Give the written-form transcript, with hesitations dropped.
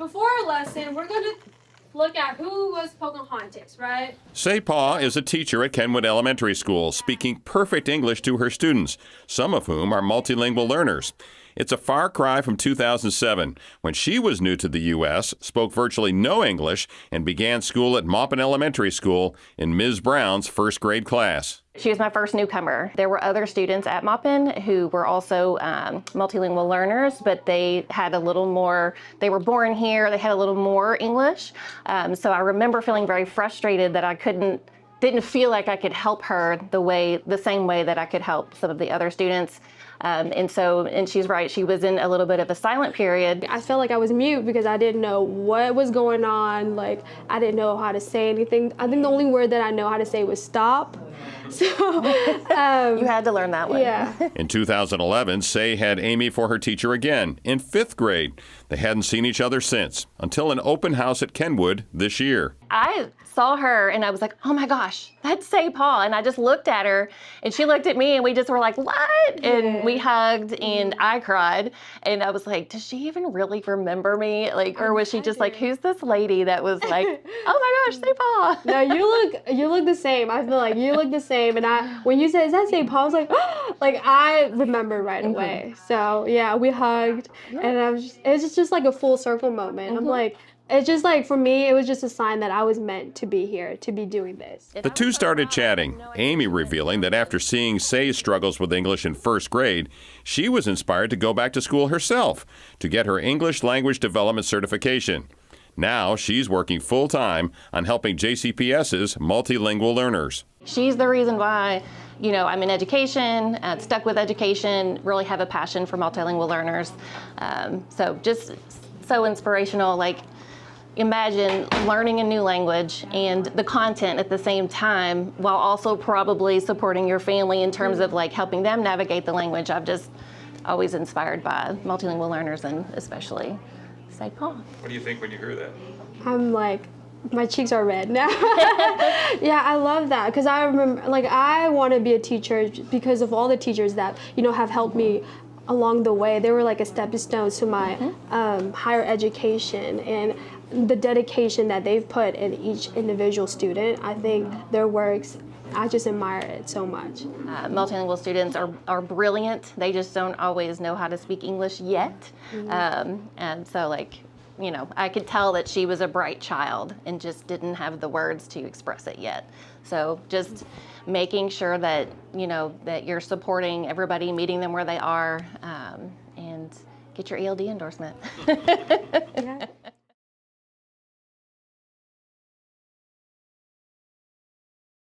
before our lesson, we're going to look at who was Pocahontas, right? Say Paw is a teacher at Kenwood Elementary School, speaking perfect English to her students, some of whom are multilingual learners. It's a far cry from 2007, when she was new to the U.S., spoke virtually no English, and began school at Maupin Elementary School in Ms. Brown's first grade class. She was my first newcomer. There were other students at Maupin who were also multilingual learners, but they had a little more, they were born here, they had a little more English. So I remember feeling very frustrated that I didn't feel like I could help her the same way that I could help some of the other students. And she's right, she was in a little bit of a silent period. I felt like I was mute because I didn't know what was going on. Like, I didn't know how to say anything. I think the only word that I know how to say was stop. So you had to learn that one. Yeah. In 2011, Say had Amy for her teacher again in 5th grade. They hadn't seen each other since, until an open house at Kenwood this year. I saw her and I was like, oh my gosh, that's Say Paw. And I just looked at her and she looked at me and we just were like, what? And we hugged and I cried. And I was like, does she even really remember me? Like, or was she just like, who's this lady that was like, oh my gosh, Say Paw? No, you look the same. I feel like you look the same. And when you said, is that Say Paw? I was like, oh, like I remember right away. So yeah, we hugged and it was just like a full circle moment. I'm like, it's just like, for me, it was just a sign that I was meant to be here, to be doing this. The two started chatting, Amy revealing that after seeing Say's struggles with English in 1st grade, she was inspired to go back to school herself to get her English language development certification. Now she's working full-time on helping JCPS's multilingual learners. She's the reason why, I'm in education, stuck with education, really have a passion for multilingual learners. So just so inspirational. Like, imagine learning a new language and the content at the same time, while also probably supporting your family in terms of like helping them navigate the language. I'm just always inspired by multilingual learners, and especially Say Paw. What do you think when you hear that? I'm like, my cheeks are red now. Yeah, I love that because I remember, like, I want to be a teacher because of all the teachers that, have helped me along the way. They were like a stepping stone to my higher education, and the dedication that they've put in each individual student. I think their works, I just admire it so much. Multilingual students are brilliant. They just don't always know how to speak English yet. And so, like, I could tell that she was a bright child and just didn't have the words to express it yet. So just making sure that, that you're supporting everybody, meeting them where they are, and get your ELD endorsement. Yeah.